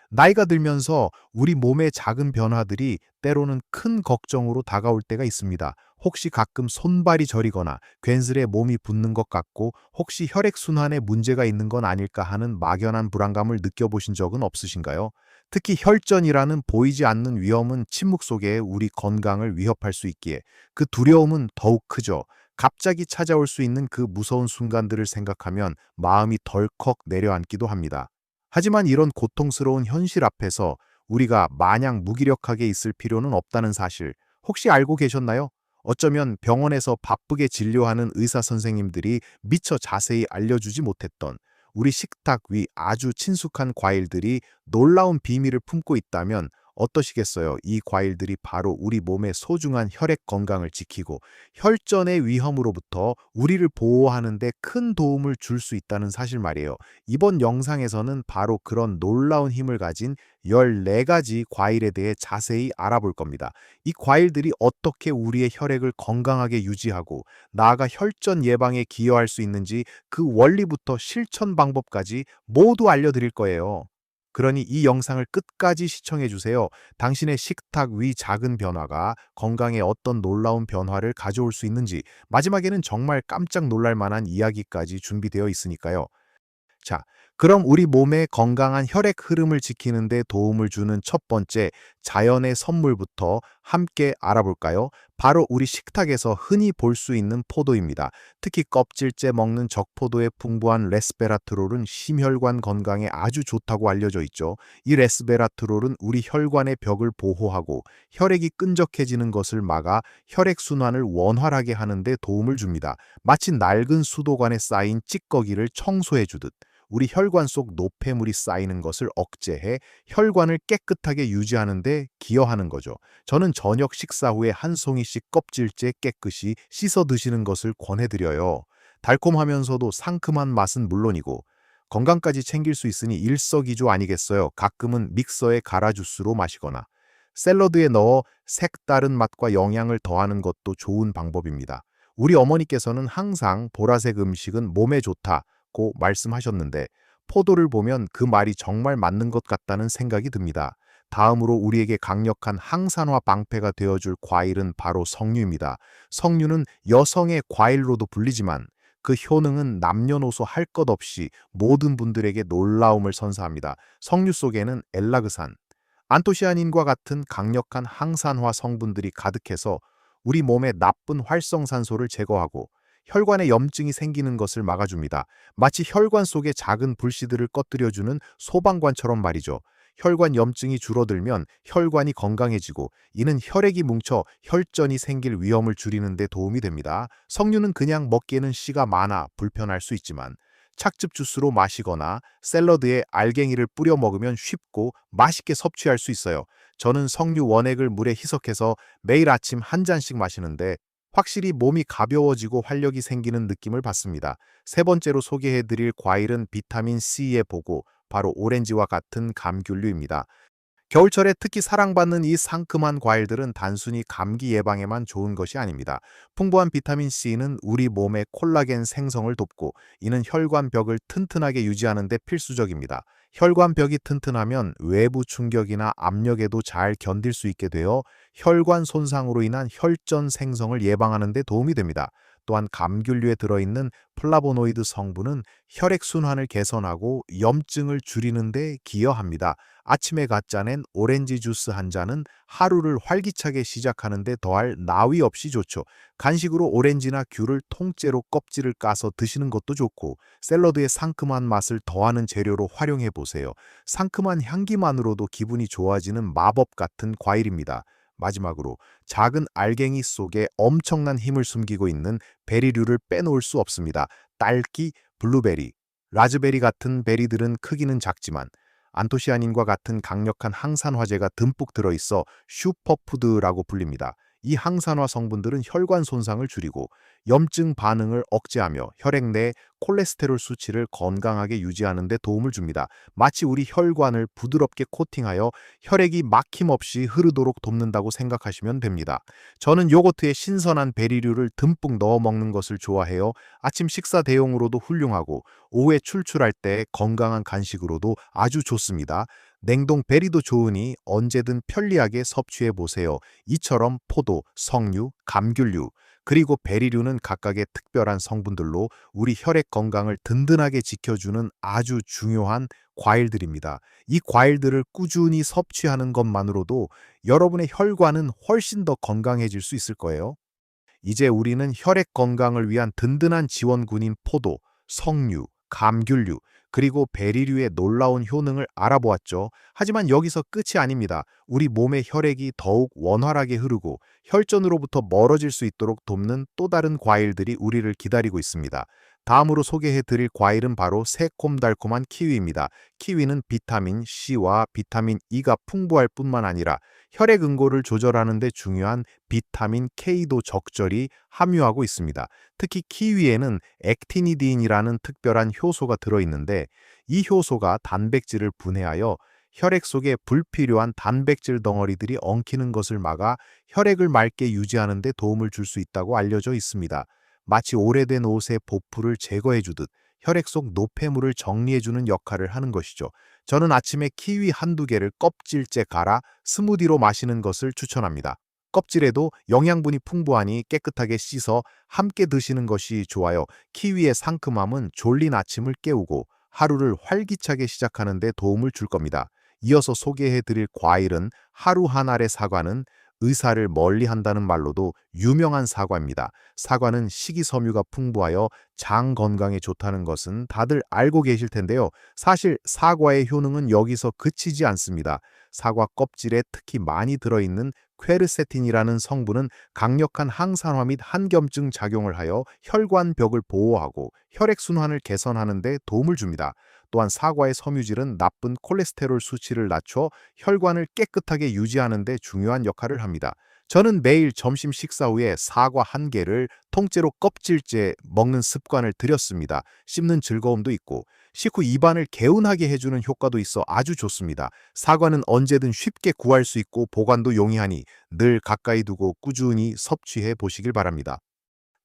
나이가 들면서 우리 몸의 작은 변화들이 때로는 큰 걱정으로 다가올 때가 있습니다. 혹시 가끔 손발이 저리거나 괜스레 몸이 붓는 것 같고 혹시 혈액순환에 문제가 있는 건 아닐까 하는 막연한 불안감을 느껴보신 적은 없으신가요? 특히 혈전이라는 보이지 않는 위험은 침묵 속에 우리 건강을 위협할 수 있기에 그 두려움은 더욱 크죠. 갑자기 찾아올 수 있는 그 무서운 순간들을 생각하면 마음이 덜컥 내려앉기도 합니다. 하지만 이런 고통스러운 현실 앞에서 우리가 마냥 무기력하게 있을 필요는 없다는 사실 혹시 알고 계셨나요? 어쩌면 병원에서 바쁘게 진료하는 의사 선생님들이 미처 자세히 알려주지 못했던 우리 식탁 위 아주 친숙한 과일들이 놀라운 비밀을 품고 있다면 어떠시겠어요? 이 과일들이 바로 우리 몸의 소중한 혈액 건강을 지키고 혈전의 위험으로부터 우리를 보호하는 데 큰 도움을 줄 수 있다는 사실 말이에요. 이번 영상에서는 바로 그런 놀라운 힘을 가진 14가지 과일에 대해 자세히 알아볼 겁니다. 이 과일들이 어떻게 우리의 혈액을 건강하게 유지하고 나아가 혈전 예방에 기여할 수 있는지 그 원리부터 실천 방법까지 모두 알려드릴 거예요. 그러니 이 영상을 끝까지 시청해 주세요. 당신의 식탁 위 작은 변화가 건강에 어떤 놀라운 변화를 가져올 수 있는지, 마지막에는 정말 깜짝 놀랄 만한 이야기까지 준비되어 있으니까요. 자, 그럼 우리 몸의 건강한 혈액 흐름을 지키는 데 도움을 주는 첫 번째 자연의 선물부터 함께 알아볼까요? 바로 우리 식탁에서 흔히 볼 수 있는 포도입니다. 특히 껍질째 먹는 적포도의 풍부한 레스베라트롤은 심혈관 건강에 아주 좋다고 알려져 있죠. 이 레스베라트롤은 우리 혈관의 벽을 보호하고 혈액이 끈적해지는 것을 막아 혈액 순환을 원활하게 하는 데 도움을 줍니다. 마치 낡은 수도관에 쌓인 찌꺼기를 청소해 주듯 우리 혈관 속 노폐물이 쌓이는 것을 억제해 혈관을 깨끗하게 유지하는 데 기여하는 거죠. 저는 저녁 식사 후에 한 송이씩 껍질째 깨끗이 씻어 드시는 것을 권해드려요. 달콤하면서도 상큼한 맛은 물론이고 건강까지 챙길 수 있으니 일석이조 아니겠어요. 가끔은 믹서에 갈아 주스로 마시거나 샐러드에 넣어 색다른 맛과 영양을 더하는 것도 좋은 방법입니다. 우리 어머니께서는 항상 보라색 음식은 몸에 좋다고 말씀하셨는데 포도를 보면 그 말이 정말 맞는 것 같다는 생각이 듭니다. 다음으로 우리에게 강력한 항산화 방패가 되어줄 과일은 바로 석류입니다. 석류는 여성의 과일로도 불리지만 그 효능은 남녀노소 할 것 없이 모든 분들에게 놀라움을 선사합니다. 석류 속에는 엘라그산, 안토시아닌과 같은 강력한 항산화 성분들이 가득해서 우리 몸의 나쁜 활성산소를 제거하고 혈관에 염증이 생기는 것을 막아줍니다. 마치 혈관 속의 작은 불씨들을 꺼뜨려주는 소방관처럼 말이죠. 혈관 염증이 줄어들면 혈관이 건강해지고 이는 혈액이 뭉쳐 혈전이 생길 위험을 줄이는 데 도움이 됩니다. 석류는 그냥 먹기에는 씨가 많아 불편할 수 있지만 착즙 주스로 마시거나 샐러드에 알갱이를 뿌려 먹으면 쉽고 맛있게 섭취할 수 있어요. 저는 석류 원액을 물에 희석해서 매일 아침 한 잔씩 마시는데 확실히 몸이 가벼워지고 활력이 생기는 느낌을 받습니다. 세 번째로 소개해드릴 과일은 비타민 C의 보고 바로 오렌지와 같은 감귤류입니다. 겨울철에 특히 사랑받는 이 상큼한 과일들은 단순히 감기 예방에만 좋은 것이 아닙니다. 풍부한 비타민 C는 우리 몸의 콜라겐 생성을 돕고 이는 혈관 벽을 튼튼하게 유지하는 데 필수적입니다. 혈관 벽이 튼튼하면 외부 충격이나 압력에도 잘 견딜 수 있게 되어 혈관 손상으로 인한 혈전 생성을 예방하는 데 도움이 됩니다. 또한 감귤류에 들어있는 플라보노이드 성분은 혈액 순환을 개선하고 염증을 줄이는 데 기여합니다. 아침에 갖자낸 오렌지 주스 한 잔은 하루를 활기차게 시작하는 데 더할 나위 없이 좋죠. 간식으로 오렌지나 귤을 통째로 껍질을 까서 드시는 것도 좋고 샐러드의 상큼한 맛을 더하는 재료로 활용해 보세요. 상큼한 향기만으로도 기분이 좋아지는 마법 같은 과일입니다. 마지막으로 작은 알갱이 속에 엄청난 힘을 숨기고 있는 베리류를 빼놓을 수 없습니다. 딸기, 블루베리, 라즈베리 같은 베리들은 크기는 작지만 안토시아닌과 같은 강력한 항산화제가 듬뿍 들어있어 슈퍼푸드라고 불립니다. 이 항산화 성분들은 혈관 손상을 줄이고 염증 반응을 억제하며 혈액 내 콜레스테롤 수치를 건강하게 유지하는 데 도움을 줍니다. 마치 우리 혈관을 부드럽게 코팅하여 혈액이 막힘없이 흐르도록 돕는다고 생각하시면 됩니다. 저는 요거트에 신선한 베리류를 듬뿍 넣어 먹는 것을 좋아해요. 아침 식사 대용으로도 훌륭하고 오후에 출출할 때 건강한 간식으로도 아주 좋습니다. 냉동 베리도 좋으니 언제든 편리하게 섭취해 보세요. 이처럼 포도, 석류, 감귤류, 그리고 베리류는 각각의 특별한 성분들로 우리 혈액 건강을 든든하게 지켜주는 아주 중요한 과일들입니다. 이 과일들을 꾸준히 섭취하는 것만으로도 여러분의 혈관은 훨씬 더 건강해질 수 있을 거예요. 이제 우리는 혈액 건강을 위한 든든한 지원군인 포도, 석류, 감귤류, 그리고 베리류의 놀라운 효능을 알아보았죠. 하지만 여기서 끝이 아닙니다. 우리 몸의 혈액이 더욱 원활하게 흐르고 혈전으로부터 멀어질 수 있도록 돕는 또 다른 과일들이 우리를 기다리고 있습니다. 다음으로 소개해 드릴 과일은 바로 새콤달콤한 키위입니다. 키위는 비타민 C와 비타민 E가 풍부할 뿐만 아니라 혈액 응고를 조절하는 데 중요한 비타민 K도 적절히 함유하고 있습니다. 특히 키위에는 액티니딘이라는 특별한 효소가 들어있는데 이 효소가 단백질을 분해하여 혈액 속에 불필요한 단백질 덩어리들이 엉키는 것을 막아 혈액을 맑게 유지하는 데 도움을 줄 수 있다고 알려져 있습니다. 마치 오래된 옷의 보풀을 제거해주듯 혈액 속 노폐물을 정리해주는 역할을 하는 것이죠. 저는 아침에 키위 한두 개를 껍질째 갈아 스무디로 마시는 것을 추천합니다. 껍질에도 영양분이 풍부하니 깨끗하게 씻어 함께 드시는 것이 좋아요. 키위의 상큼함은 졸린 아침을 깨우고 하루를 활기차게 시작하는 데 도움을 줄 겁니다. 이어서 소개해 드릴 과일은 하루 한 알의 사과는 의사를 멀리한다는 말로도 유명한 사과입니다. 사과는 식이섬유가 풍부하여 장 건강에 좋다는 것은 다들 알고 계실 텐데요. 사실 사과의 효능은 여기서 그치지 않습니다. 사과 껍질에 특히 많이 들어있는 퀘르세틴이라는 성분은 강력한 항산화 및 항염증 작용을 하여 혈관벽을 보호하고 혈액순환을 개선하는 데 도움을 줍니다. 또한 사과의 섬유질은 나쁜 콜레스테롤 수치를 낮춰 혈관을 깨끗하게 유지하는 데 중요한 역할을 합니다. 저는 매일 점심 식사 후에 사과 한 개를 통째로 껍질째 먹는 습관을 들였습니다. 씹는 즐거움도 있고 식후 입안을 개운하게 해주는 효과도 있어 아주 좋습니다. 사과는 언제든 쉽게 구할 수 있고 보관도 용이하니 늘 가까이 두고 꾸준히 섭취해 보시길 바랍니다.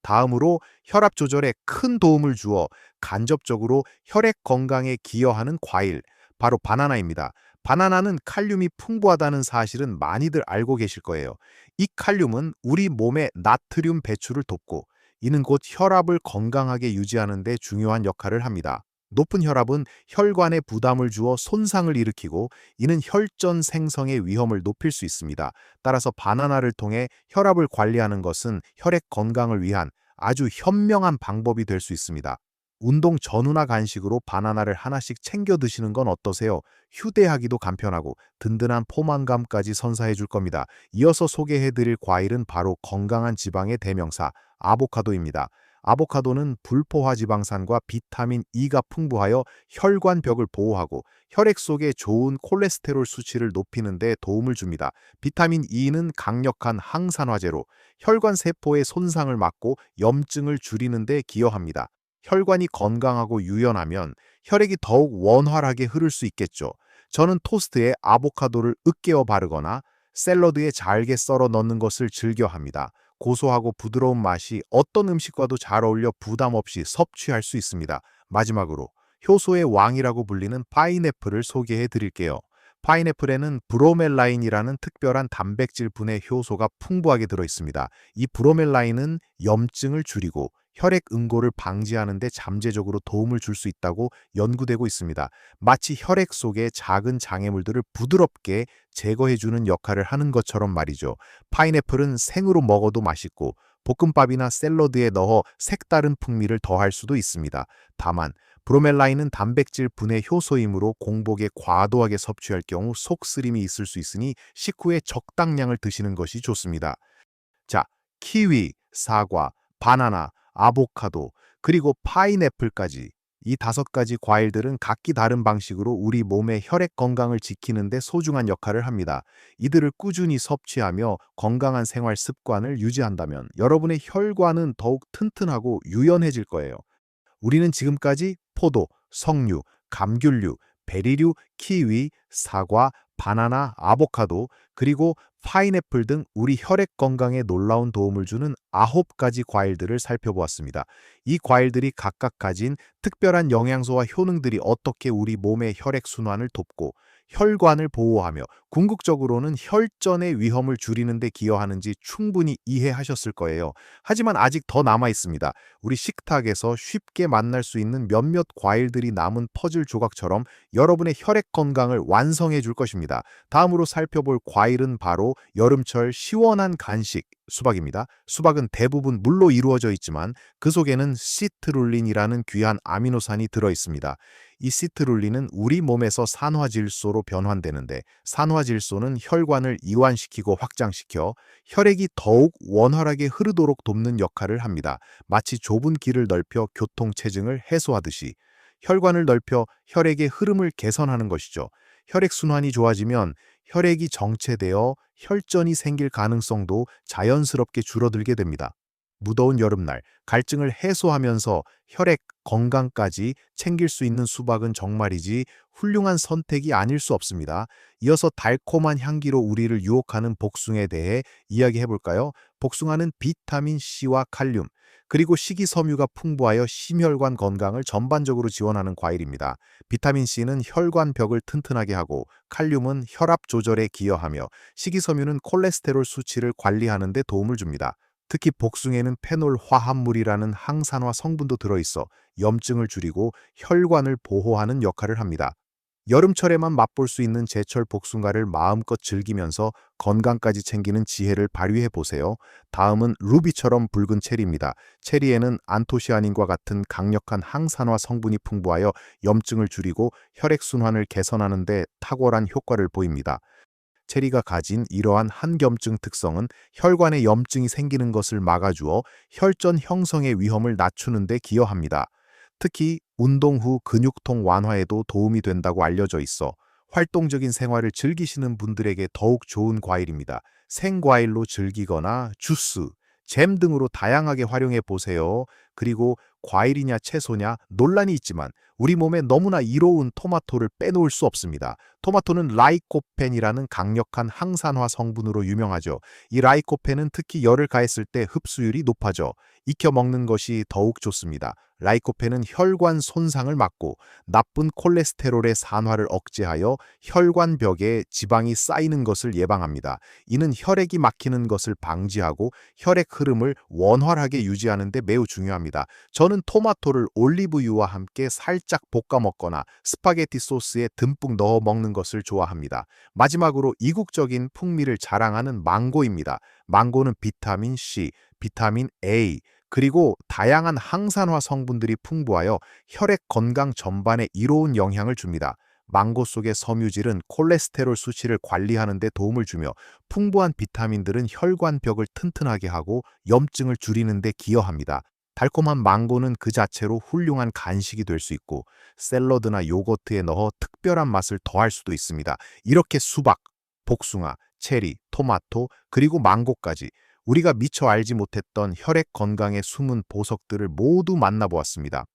다음으로 혈압 조절에 큰 도움을 주어 간접적으로 혈액 건강에 기여하는 과일, 바로 바나나입니다. 바나나는 칼륨이 풍부하다는 사실은 많이들 알고 계실 거예요. 이 칼륨은 우리 몸의 나트륨 배출을 돕고 이는 곧 혈압을 건강하게 유지하는 데 중요한 역할을 합니다. 높은 혈압은 혈관에 부담을 주어 손상을 일으키고 이는 혈전 생성의 위험을 높일 수 있습니다. 따라서 바나나를 통해 혈압을 관리하는 것은 혈액 건강을 위한 아주 현명한 방법이 될 수 있습니다. 운동 전후나 간식으로 바나나를 하나씩 챙겨 드시는 건 어떠세요? 휴대하기도 간편하고 든든한 포만감까지 선사해 줄 겁니다. 이어서 소개해 드릴 과일은 바로 건강한 지방의 대명사, 아보카도입니다. 아보카도는 불포화 지방산과 비타민 E가 풍부하여 혈관벽을 보호하고 혈액 속에 좋은 콜레스테롤 수치를 높이는 데 도움을 줍니다. 비타민 E는 강력한 항산화제로 혈관 세포의 손상을 막고 염증을 줄이는 데 기여합니다. 혈관이 건강하고 유연하면 혈액이 더욱 원활하게 흐를 수 있겠죠. 저는 토스트에 아보카도를 으깨어 바르거나 샐러드에 잘게 썰어 넣는 것을 즐겨 합니다. 고소하고 부드러운 맛이 어떤 음식과도 잘 어울려 부담 없이 섭취할 수 있습니다. 마지막으로 효소의 왕이라고 불리는 파인애플을 소개해 드릴게요. 파인애플에는 브로멜라인이라는 특별한 단백질 분해 효소가 풍부하게 들어 있습니다. 이 브로멜라인은 염증을 줄이고 혈액 응고를 방지하는 데 잠재적으로 도움을 줄 수 있다고 연구되고 있습니다. 마치 혈액 속의 작은 장애물들을 부드럽게 제거해주는 역할을 하는 것처럼 말이죠. 파인애플은 생으로 먹어도 맛있고 볶음밥이나 샐러드에 넣어 색다른 풍미를 더할 수도 있습니다. 다만 브로멜라인은 단백질 분해 효소이므로 공복에 과도하게 섭취할 경우 속쓰림이 있을 수 있으니 식후에 적당량을 드시는 것이 좋습니다. 자, 키위, 사과, 바나나, 아보카도, 그리고 파인애플까지 이 5가지 과일들은 각기 다른 방식으로 우리 몸의 혈액 건강을 지키는 데 소중한 역할을 합니다. 이들을 꾸준히 섭취하며 건강한 생활 습관을 유지한다면 여러분의 혈관은 더욱 튼튼하고 유연해질 거예요. 우리는 지금까지 포도, 석류, 감귤류, 베리류, 키위, 사과, 바나나, 아보카도, 그리고 파인애플 등 우리 혈액 건강에 놀라운 도움을 주는 9가지 과일들을 살펴보았습니다. 이 과일들이 각각 가진 특별한 영양소와 효능들이 어떻게 우리 몸의 혈액 순환을 돕고 혈관을 보호하며 궁극적으로는 혈전의 위험을 줄이는 데 기여하는지 충분히 이해하셨을 거예요. 하지만 아직 더 남아 있습니다. 우리 식탁에서 쉽게 만날 수 있는 몇몇 과일들이 남은 퍼즐 조각처럼 여러분의 혈액 건강을 완성해 줄 것입니다. 다음으로 살펴볼 과일은 바로 여름철 시원한 간식, 수박입니다. 수박은 대부분 물로 이루어져 있지만 그 속에는 시트룰린이라는 귀한 아미노산이 들어 있습니다. 이 시트룰린은 우리 몸에서 산화질소로 변환되는데, 산화질소는 혈관을 이완시키고 확장시켜 혈액이 더욱 원활하게 흐르도록 돕는 역할을 합니다. 마치 좁은 길을 넓혀 교통체증을 해소하듯이 혈관을 넓혀 혈액의 흐름을 개선하는 것이죠. 혈액순환이 좋아지면 혈액이 정체되어 혈전이 생길 가능성도 자연스럽게 줄어들게 됩니다. 무더운 여름날 갈증을 해소하면서 혈액 건강까지 챙길 수 있는 수박은 정말이지 훌륭한 선택이 아닐 수 없습니다. 이어서 달콤한 향기로 우리를 유혹하는 복숭아에 대해 이야기해 볼까요? 복숭아는 비타민 C와 칼륨, 그리고 식이섬유가 풍부하여 심혈관 건강을 전반적으로 지원하는 과일입니다. 비타민 C는 혈관 벽을 튼튼하게 하고, 칼륨은 혈압 조절에 기여하며, 식이섬유는 콜레스테롤 수치를 관리하는 데 도움을 줍니다. 특히 복숭아에는 페놀 화합물이라는 항산화 성분도 들어있어 염증을 줄이고 혈관을 보호하는 역할을 합니다. 여름철에만 맛볼 수 있는 제철 복숭아를 마음껏 즐기면서 건강까지 챙기는 지혜를 발휘해 보세요. 다음은 루비처럼 붉은 체리입니다. 체리에는 안토시아닌과 같은 강력한 항산화 성분이 풍부하여 염증을 줄이고 혈액순환을 개선하는 데 탁월한 효과를 보입니다. 체리가 가진 이러한 한겸증 특성은 혈관에 염증이 생기는 것을 막아주어 혈전 형성의 위험을 낮추는 데 기여합니다. 특히 운동 후 근육통 완화에도 도움이 된다고 알려져 있어 활동적인 생활을 즐기시는 분들에게 더욱 좋은 과일입니다. 생과일로 즐기거나 주스, 잼 등으로 다양하게 활용해 보세요. 그리고 과일이냐 채소냐 논란이 있지만 우리 몸에 너무나 이로운 토마토를 빼놓을 수 없습니다. 토마토는 라이코펜이라는 강력한 항산화 성분으로 유명하죠. 이 라이코펜은 특히 열을 가했을 때 흡수율이 높아져 익혀 먹는 것이 더욱 좋습니다. 라이코펜은 혈관 손상을 막고 나쁜 콜레스테롤의 산화를 억제하여 혈관벽에 지방이 쌓이는 것을 예방합니다. 이는 혈액이 막히는 것을 방지하고 혈액 흐름을 원활하게 유지하는 데 매우 중요합니다. 저는 토마토를 올리브유와 함께 살짝 볶아 먹거나 스파게티 소스에 듬뿍 넣어 먹는 것을 좋아합니다. 마지막으로 이국적인 풍미를 자랑하는 망고입니다. 망고는 비타민 C, 비타민 A, 그리고 다양한 항산화 성분들이 풍부하여 혈액 건강 전반에 이로운 영향을 줍니다. 망고 속의 섬유질은 콜레스테롤 수치를 관리하는 데 도움을 주며, 풍부한 비타민들은 혈관벽을 튼튼하게 하고 염증을 줄이는 데 기여합니다. 달콤한 망고는 그 자체로 훌륭한 간식이 될 수 있고, 샐러드나 요거트에 넣어 특별한 맛을 더할 수도 있습니다. 이렇게 수박, 복숭아, 체리, 토마토, 그리고 망고까지 우리가 미처 알지 못했던 혈액 건강의 숨은 보석들을 모두 만나보았습니다.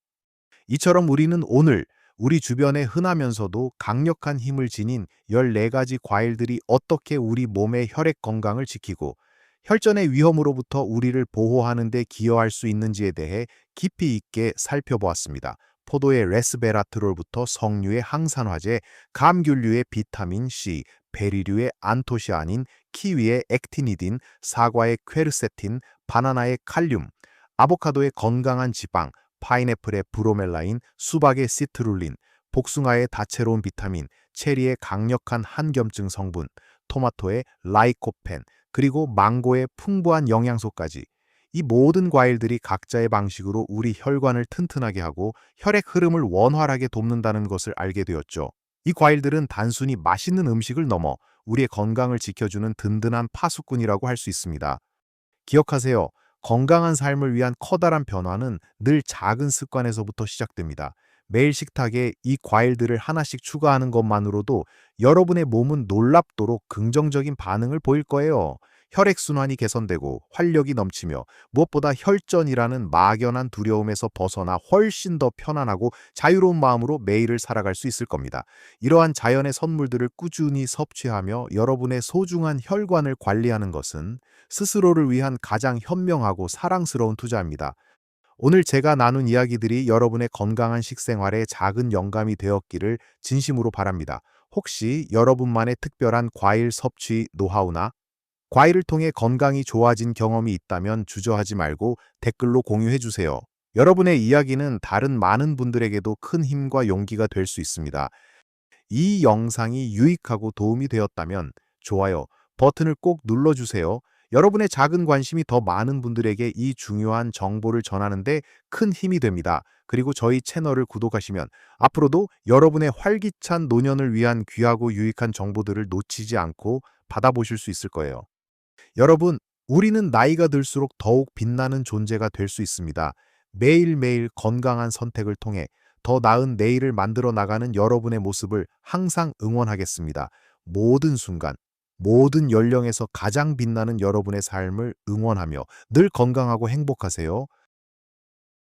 이처럼 우리는 오늘 우리 주변에 흔하면서도 강력한 힘을 지닌 14가지 과일들이 어떻게 우리 몸의 혈액 건강을 지키고 혈전의 위험으로부터 우리를 보호하는 데 기여할 수 있는지에 대해 깊이 있게 살펴보았습니다. 포도의 레스베라트롤부터 석류의 항산화제, 감귤류의 비타민 C, 베리류의 안토시아닌, 키위의 액티니딘, 사과의 퀘르세틴, 바나나의 칼륨, 아보카도의 건강한 지방, 파인애플의 브로멜라인, 수박의 시트룰린, 복숭아의 다채로운 비타민, 체리의 강력한 한겸증 성분, 토마토의 라이코펜, 그리고 망고의 풍부한 영양소까지, 이 모든 과일들이 각자의 방식으로 우리 혈관을 튼튼하게 하고 혈액 흐름을 원활하게 돕는다는 것을 알게 되었죠. 이 과일들은 단순히 맛있는 음식을 넘어 우리의 건강을 지켜주는 든든한 파수꾼이라고 할 수 있습니다. 기억하세요. 건강한 삶을 위한 커다란 변화는 늘 작은 습관에서부터 시작됩니다. 매일 식탁에 이 과일들을 하나씩 추가하는 것만으로도 여러분의 몸은 놀랍도록 긍정적인 반응을 보일 거예요. 혈액순환이 개선되고 활력이 넘치며, 무엇보다 혈전이라는 막연한 두려움에서 벗어나 훨씬 더 편안하고 자유로운 마음으로 매일을 살아갈 수 있을 겁니다. 이러한 자연의 선물들을 꾸준히 섭취하며 여러분의 소중한 혈관을 관리하는 것은 스스로를 위한 가장 현명하고 사랑스러운 투자입니다. 오늘 제가 나눈 이야기들이 여러분의 건강한 식생활에 작은 영감이 되었기를 진심으로 바랍니다. 혹시 여러분만의 특별한 과일 섭취 노하우나 과일을 통해 건강이 좋아진 경험이 있다면 주저하지 말고 댓글로 공유해 주세요. 여러분의 이야기는 다른 많은 분들에게도 큰 힘과 용기가 될 수 있습니다. 이 영상이 유익하고 도움이 되었다면 좋아요 버튼을 꼭 눌러주세요. 여러분의 작은 관심이 더 많은 분들에게 이 중요한 정보를 전하는데 큰 힘이 됩니다. 그리고 저희 채널을 구독하시면 앞으로도 여러분의 활기찬 노년을 위한 귀하고 유익한 정보들을 놓치지 않고 받아보실 수 있을 거예요. 여러분, 우리는 나이가 들수록 더욱 빛나는 존재가 될 수 있습니다. 매일매일 건강한 선택을 통해 더 나은 내일을 만들어 나가는 여러분의 모습을 항상 응원하겠습니다. 모든 순간, 모든 연령에서 가장 빛나는 여러분의 삶을 응원하며 늘 건강하고 행복하세요.